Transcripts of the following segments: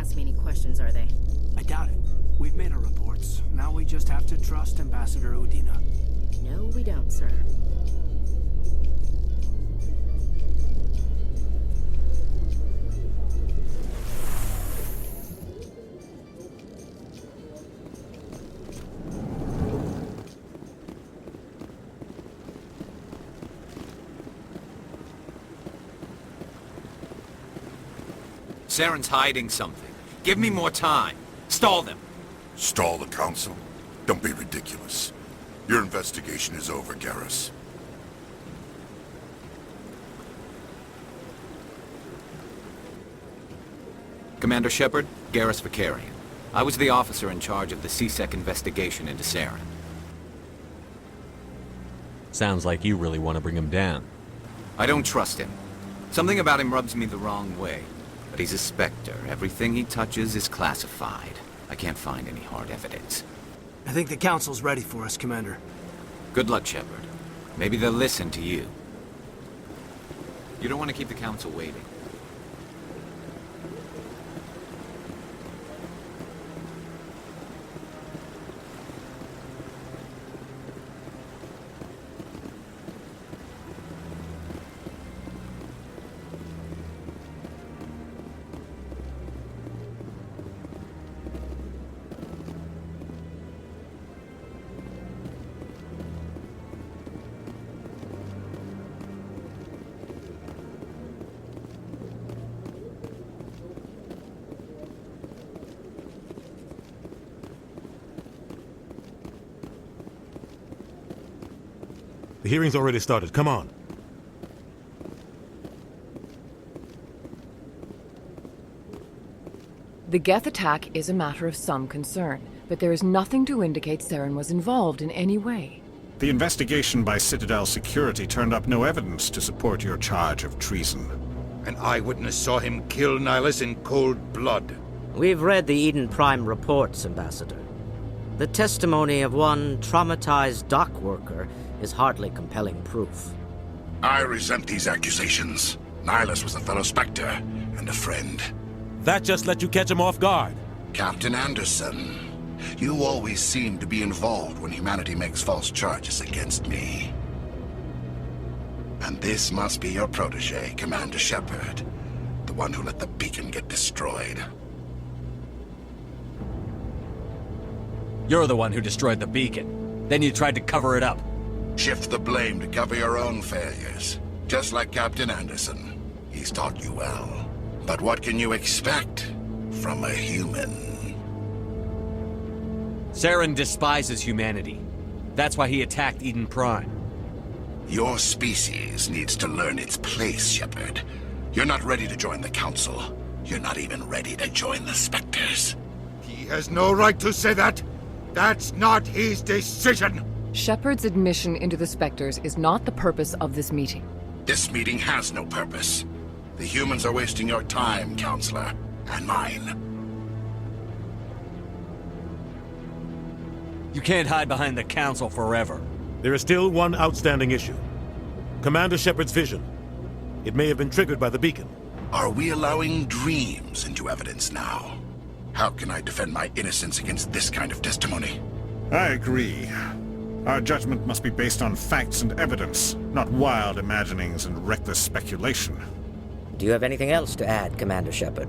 ask me any questions, are they? I doubt it. We've made our reports. Now we just have to trust Ambassador Udina. No, we don't, sir. Saren's hiding something. Give me more time. Stall them. Stall the Council? Don't be ridiculous. Your investigation is over, Garrus. Commander Shepard, Garrus Vicarian. I was the officer in charge of the C-Sec investigation into Saren. Sounds like you really want to bring him down. I don't trust him. Something about him rubs me the wrong way. But he's a Spectre. Everything he touches is classified. I can't find any hard evidence. I think the Council's ready for us, Commander. Good luck, Shepard. Maybe they'll listen to you. You don't want to keep the Council waiting. The hearing's already started. Come on. The Geth attack is a matter of some concern, but there is nothing to indicate Saren was involved in any way. The investigation by Citadel Security turned up no evidence to support your charge of treason. An eyewitness saw him kill Nihilus in cold blood. We've read the Eden Prime reports, Ambassador. The testimony of one traumatized dock worker is hardly compelling proof. I resent these accusations. Nihilus was a fellow Spectre and a friend. That just let you catch him off guard. Captain Anderson, you always seem to be involved when humanity makes false charges against me. And this must be your protege, Commander Shepard, the one who let the beacon get destroyed. You're the one who destroyed the beacon. Then you tried to cover it up. Shift the blame to cover your own failures. Just like Captain Anderson. He's taught you well. But what can you expect from a human? Saren despises humanity. That's why he attacked Eden Prime. Your species needs to learn its place, Shepard. You're not ready to join the Council. You're not even ready to join the Spectres. He has no right to say that. That's not his decision. Shepard's admission into the Spectres is not the purpose of this meeting. This meeting has no purpose. The humans are wasting your time, Counselor, and mine. You can't hide behind the Council forever. There is still one outstanding issue. Commander Shepard's vision. It may have been triggered by the beacon. Are we allowing dreams into evidence now? How can I defend my innocence against this kind of testimony? I agree. Our judgment must be based on facts and evidence, not wild imaginings and reckless speculation. Do you have anything else to add, Commander Shepard?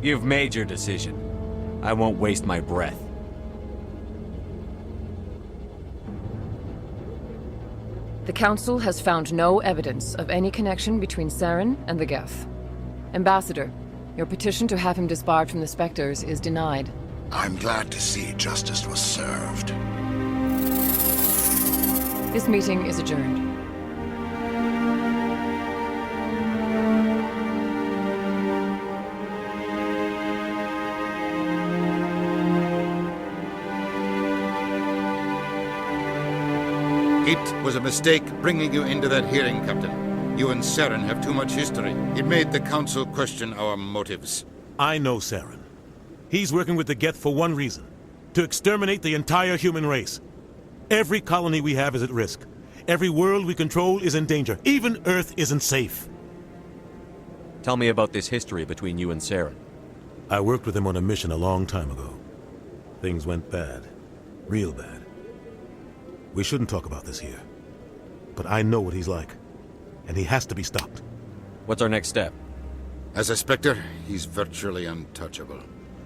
You've made your decision. I won't waste my breath. The Council has found no evidence of any connection between Saren and the Geth. Ambassador, your petition to have him disbarred from the Spectres is denied. I'm glad to see justice was served. This meeting is adjourned. It was a mistake bringing you into that hearing, Captain. You and Saren have too much history. It made the Council question our motives. I know Saren. He's working with the Geth for one reason. To exterminate the entire human race. Every colony we have is at risk. Every world we control is in danger. Even Earth isn't safe. Tell me about this history between you and Saren. I worked with him on a mission a long time ago. Things went bad. Real bad. We shouldn't talk about this here. But I know what he's like. And he has to be stopped. What's our next step? As a Spectre, he's virtually untouchable.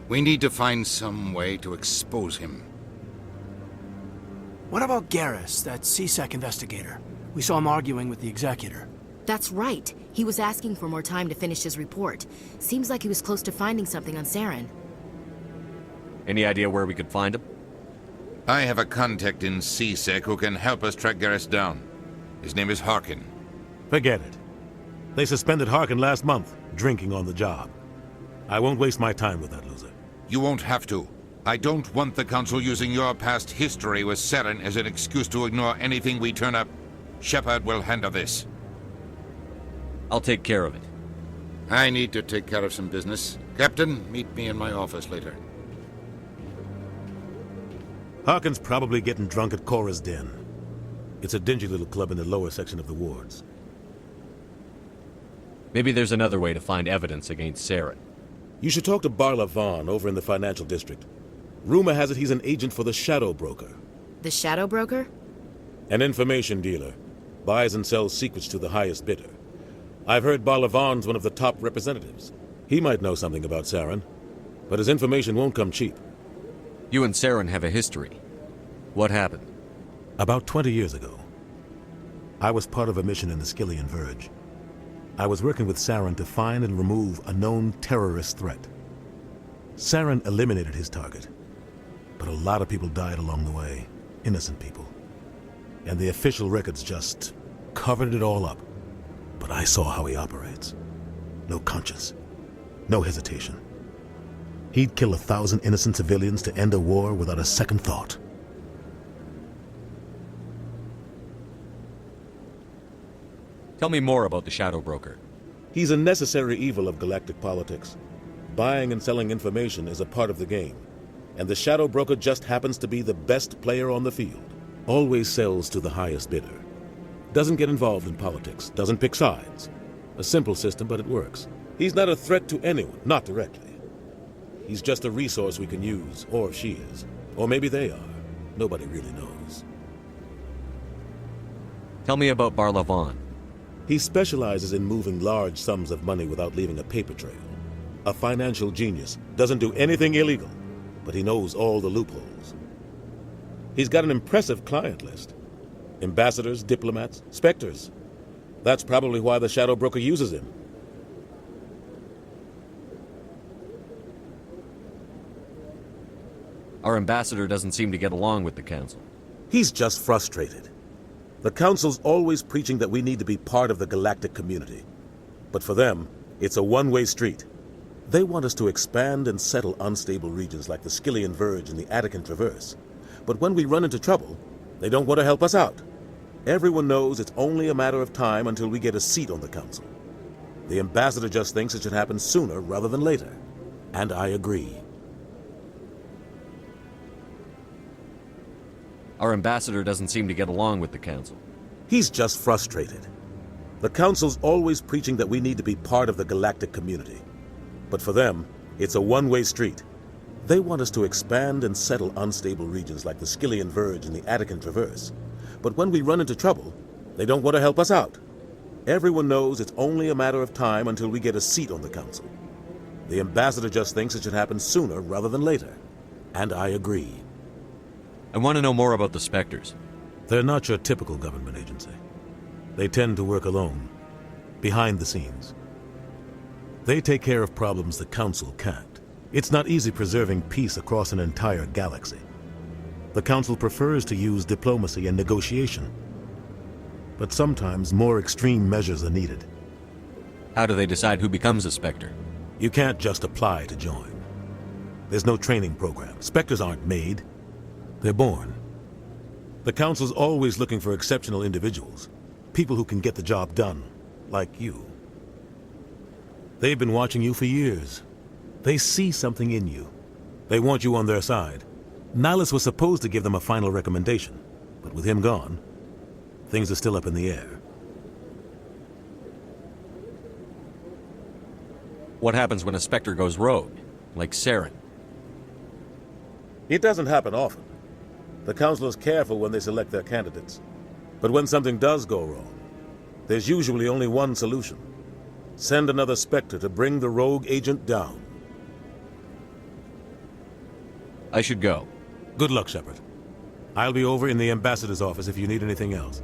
We need to find some way to expose him. What about Garrus, that CSEC investigator? We saw him arguing with the Executor. That's right. He was asking for more time to finish his report. Seems like he was close to finding something on Saren. Any idea where we could find him? I have a contact in CSEC who can help us track Garrus down. His name is Harkin. Forget it. They suspended Harkin last month, drinking on the job. I won't waste my time with that loser. You won't have to. I don't want the Council using your past history with Saren as an excuse to ignore anything we turn up. Shepard will handle this. I'll take care of it. I need to take care of some business. Captain, meet me in my office later. Harkin's probably getting drunk at Cora's Den. It's a dingy little club in the lower section of the wards. Maybe there's another way to find evidence against Saren. You should talk to Barla Vaughn over in the financial district. Rumor has it he's an agent for the Shadow Broker. The Shadow Broker? An information dealer. Buys and sells secrets to the highest bidder. I've heard Barla Vaughn's one of the top representatives. He might know something about Saren, but his information won't come cheap. You and Saren have a history. What happened? About 20 years ago, I was part of a mission in the Skillian Verge. I was working with Saren to find and remove a known terrorist threat. Saren eliminated his target, but a lot of people died along the way, innocent people. And the official records just covered it all up. But I saw how he operates. No conscience, no hesitation. He'd kill 1,000 innocent civilians to end a war without a second thought. Tell me more about the Shadow Broker. He's a necessary evil of galactic politics. Buying and selling information is a part of the game. And the Shadow Broker just happens to be the best player on the field. Always sells to the highest bidder. Doesn't get involved in politics, doesn't pick sides. A simple system, but it works. He's not a threat to anyone, not directly. He's just a resource we can use, or she is. Or maybe they are. Nobody really knows. Tell me about Barla Vaughn. He specializes in moving large sums of money without leaving a paper trail. A financial genius, doesn't do anything illegal, but he knows all the loopholes. He's got an impressive client list. Ambassadors, diplomats, specters. That's probably why the Shadow Broker uses him. Our ambassador doesn't seem to get along with the Council. He's just frustrated. The Council's always preaching that we need to be part of the galactic community. But for them, it's a one-way street. They want us to expand and settle unstable regions like the Skillian Verge and the Attican Traverse. But when we run into trouble, they don't want to help us out. Everyone knows it's only a matter of time until we get a seat on the Council. The ambassador just thinks it should happen sooner rather than later. And I agree. Our ambassador doesn't seem to get along with the Council. He's just frustrated. The Council's always preaching that we need to be part of the galactic community. But for them, it's a one-way street. They want us to expand and settle unstable regions like the Skillian Verge and the Attican Traverse. But when we run into trouble, they don't want to help us out. Everyone knows it's only a matter of time until we get a seat on the Council. The ambassador just thinks it should happen sooner rather than later. And I agree. I want to know more about the Spectres. They're not your typical government agency. They tend to work alone, behind the scenes. They take care of problems the Council can't. It's not easy preserving peace across an entire galaxy. The Council prefers to use diplomacy and negotiation. But sometimes more extreme measures are needed. How do they decide who becomes a Spectre? You can't just apply to join. There's no training program. Spectres aren't made. They're born. The Council's always looking for exceptional individuals. People who can get the job done. Like you. They've been watching you for years. They see something in you. They want you on their side. Nihilus was supposed to give them a final recommendation, but with him gone, things are still up in the air. What happens when a Spectre goes rogue? Like Saren? It doesn't happen often. The Council is careful when they select their candidates. But when something does go wrong, there's usually only one solution. Send another Spectre to bring the rogue agent down. I should go. Good luck, Shepard. I'll be over in the Ambassador's office if you need anything else.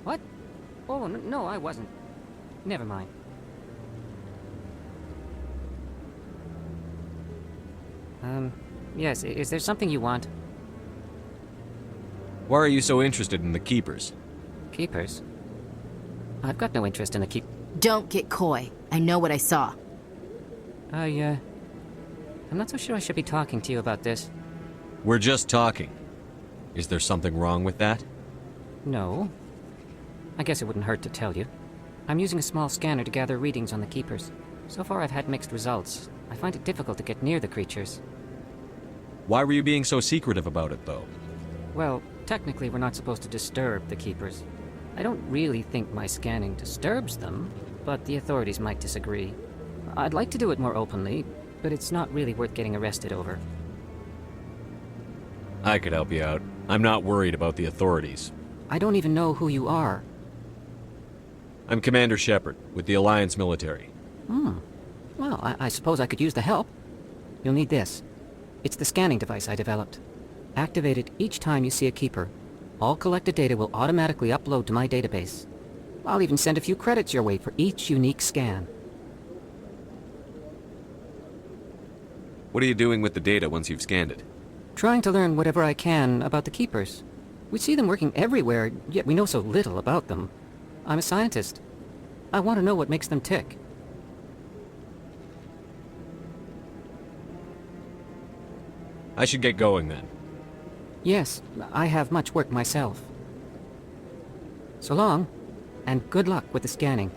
What? Oh, no, I wasn't. Never mind. Yes, is there something you want? Why are you so interested in the Keepers? Keepers? I've got no interest in the Don't get coy. I know what I saw. I'm not so sure I should be talking to you about this. We're just talking. Is there something wrong with that? No. I guess it wouldn't hurt to tell you. I'm using a small scanner to gather readings on the Keepers. So far I've had mixed results. I find it difficult to get near the creatures. Why were you being so secretive about it, though? Well, technically we're not supposed to disturb the Keepers. I don't really think my scanning disturbs them, but the authorities might disagree. I'd like to do it more openly, but it's not really worth getting arrested over. I could help you out. I'm not worried about the authorities. I don't even know who you are. I'm Commander Shepard, with the Alliance military. Well, I suppose I could use the help. You'll need this. It's the scanning device I developed. Activate it each time you see a Keeper. All collected data will automatically upload to my database. I'll even send a few credits your way for each unique scan. What are you doing with the data once you've scanned it? Trying to learn whatever I can about the Keepers. We see them working everywhere, yet we know so little about them. I'm a scientist. I want to know what makes them tick. I should get going then. Yes, I have much work myself. So long, and good luck with the scanning.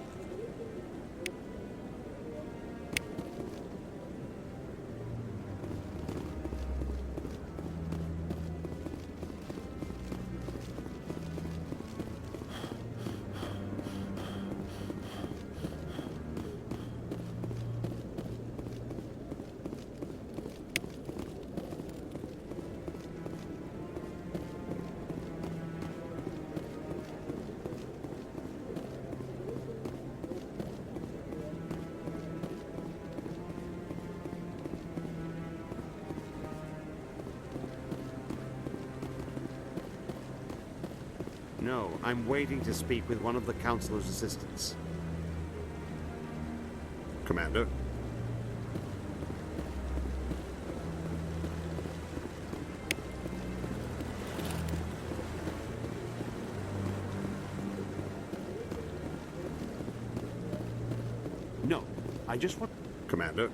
No, I'm waiting to speak with one of the Councilor's assistants. Commander? No, I just want... Commander?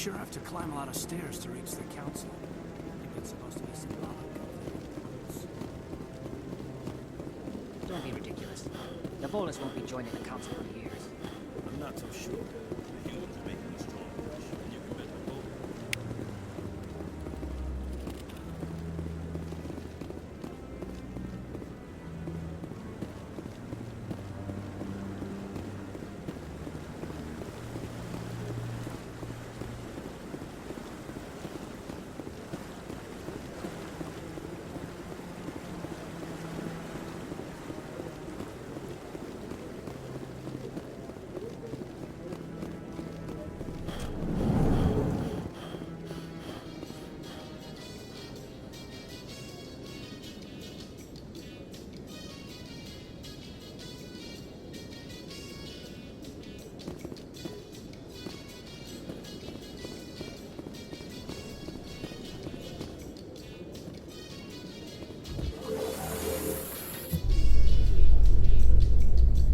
sure have to climb a lot of stairs to reach the council. I think it's supposed to be symbolic of their importance. Don't be ridiculous. The Volus won't be joining the council for years. I'm not so sure. The humans are making a strong push, and you can bet the vote.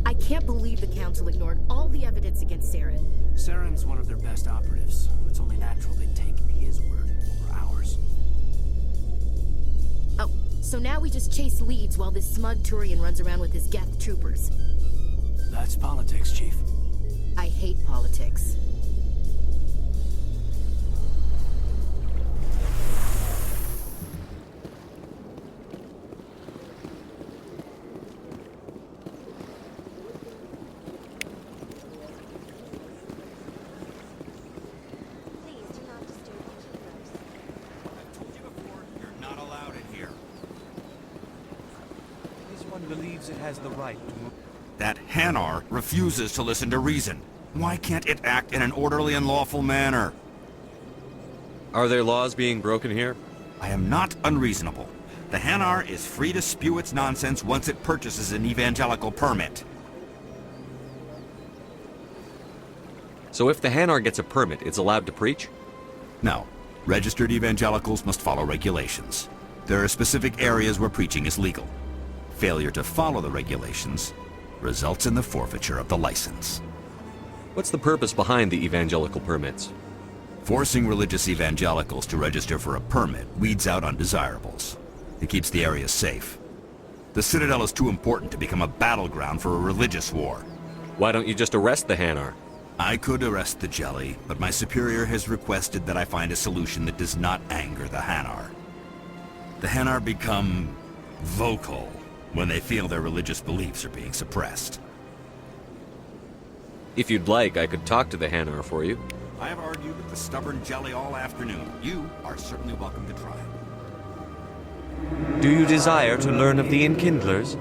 I can't believe the council ignored all the evidence against Saren. Saren's one of their best operatives. It's only natural they'd take his word over ours. Oh, so now we just chase leads while this smug Turian runs around with his Geth troopers. That's politics, Chief. I hate politics. Believes it has the right to move. That Hanar refuses to listen to reason. Why can't it act in an orderly and lawful manner? Are there laws being broken here? I am not unreasonable. The Hanar is free to spew its nonsense once it purchases an evangelical permit. So if the Hanar gets a permit, it's allowed to preach? No. Registered evangelicals must follow regulations. There are specific areas where preaching is legal. Failure to follow the regulations results in the forfeiture of the license. What's the purpose behind the evangelical permits? Forcing religious evangelicals to register for a permit weeds out undesirables. It keeps the area safe. The Citadel is too important to become a battleground for a religious war. Why don't you just arrest the Hanar? I could arrest the Jelly, but my superior has requested that I find a solution that does not anger the Hanar. The Hanar become vocal when they feel their religious beliefs are being suppressed. If you'd like, I could talk to the Hanar for you. I have argued with the stubborn Jelly all afternoon. You are certainly welcome to try. Do you desire to learn of the Enkindlers?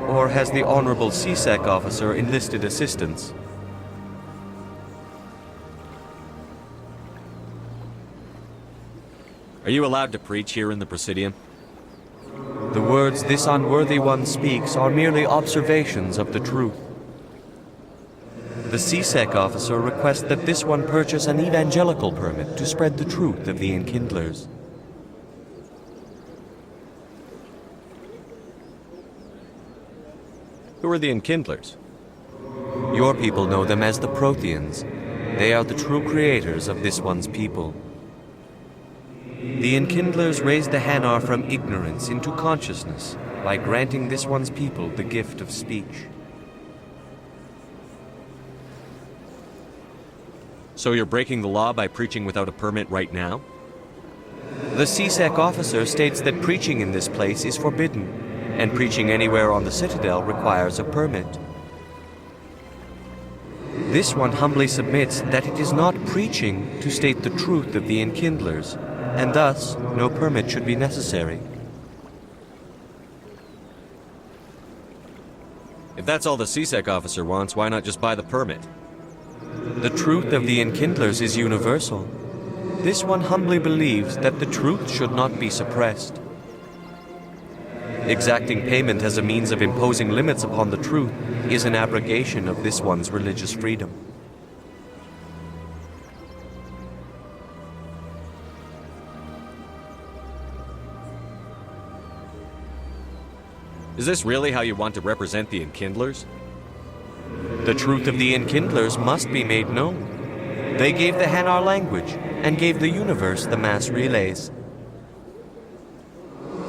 Or has the Honorable CSEC officer enlisted assistance? Are you allowed to preach here in the Presidium? The words this unworthy one speaks are merely observations of the truth. The CSEC officer requests that this one purchase an evangelical permit to spread the truth of the Enkindlers. Who are the Enkindlers? Your people know them as the Protheans. They are the true creators of this one's people. The Enkindlers raised the Hanar from ignorance into consciousness by granting this one's people the gift of speech. So you're breaking the law by preaching without a permit right now? The CSEC officer states that preaching in this place is forbidden, and preaching anywhere on the Citadel requires a permit. This one humbly submits that it is not preaching to state the truth of the Enkindlers, and thus no permit should be necessary. If that's all the CSEC officer wants, why not just buy the permit? The truth of the Enkindlers is universal. This one humbly believes that the truth should not be suppressed. Exacting payment as a means of imposing limits upon the truth is an abrogation of this one's religious freedom. Is this really how you want to represent the Enkindlers? The truth of the Enkindlers must be made known. They gave the Hanar language, and gave the universe the mass relays.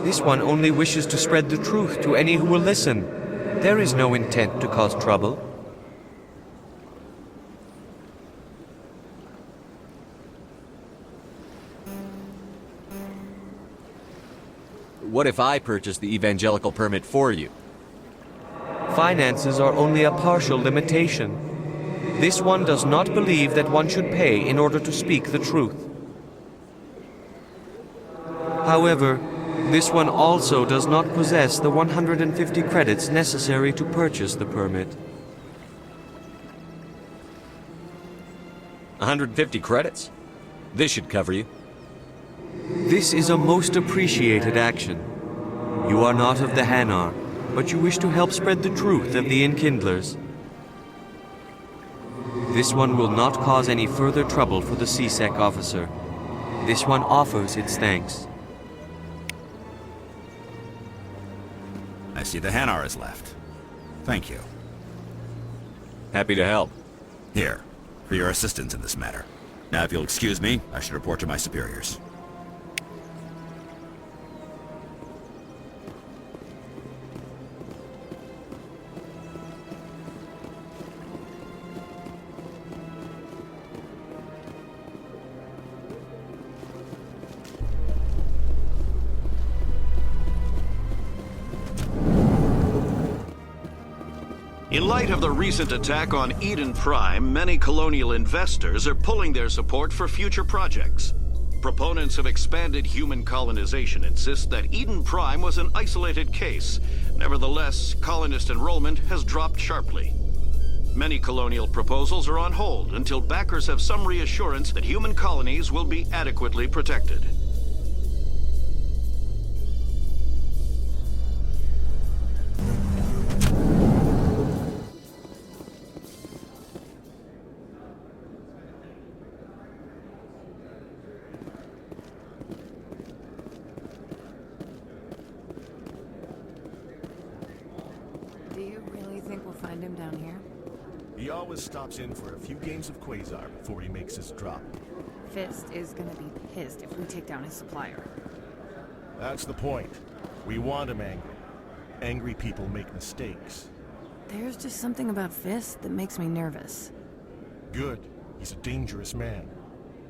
This one only wishes to spread the truth to any who will listen. There is no intent to cause trouble. What if I purchase the evangelical permit for you? Finances are only a partial limitation. This one does not believe that one should pay in order to speak the truth. However, this one also does not possess the 150 credits necessary to purchase the permit. 150 credits? This should cover you. This is a most appreciated action. You are not of the Hanar, but you wish to help spread the truth of the Enkindlers. This one will not cause any further trouble for the CSEC officer. This one offers its thanks. I see the Hanar is left. Thank you. Happy to help. Here, for your assistance in this matter. Now, if you'll excuse me, I should report to my superiors. In light of the recent attack on Eden Prime, many colonial investors are pulling their support for future projects. Proponents of expanded human colonization insist that Eden Prime was an isolated case. Nevertheless, colonist enrollment has dropped sharply. Many colonial proposals are on hold until backers have some reassurance that human colonies will be adequately protected. He always stops in for a few games of Quasar before he makes his drop. Fist is gonna be pissed if we take down his supplier. That's the point. We want him angry. Angry people make mistakes. There's just something about Fist that makes me nervous. Good. He's a dangerous man.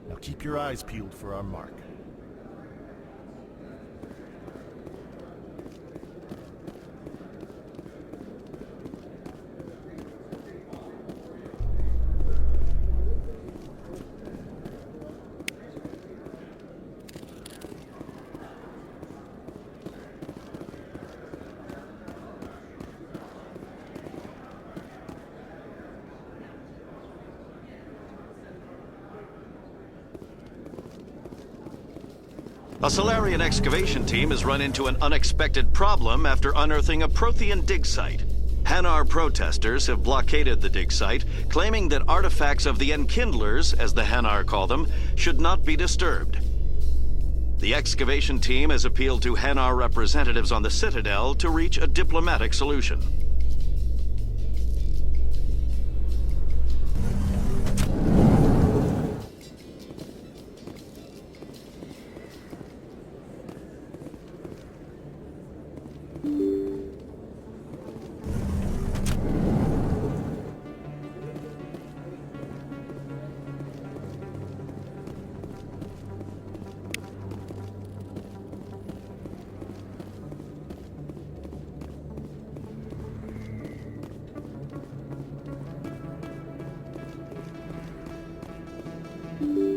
Now keep your eyes peeled for our mark. A Solarian excavation team has run into an unexpected problem after unearthing a Prothean dig site. Hanar protesters have blockaded the dig site, claiming that artifacts of the Enkindlers, as the Hanar call them, should not be disturbed. The excavation team has appealed to Hanar representatives on the Citadel to reach a diplomatic solution. Mm-hmm.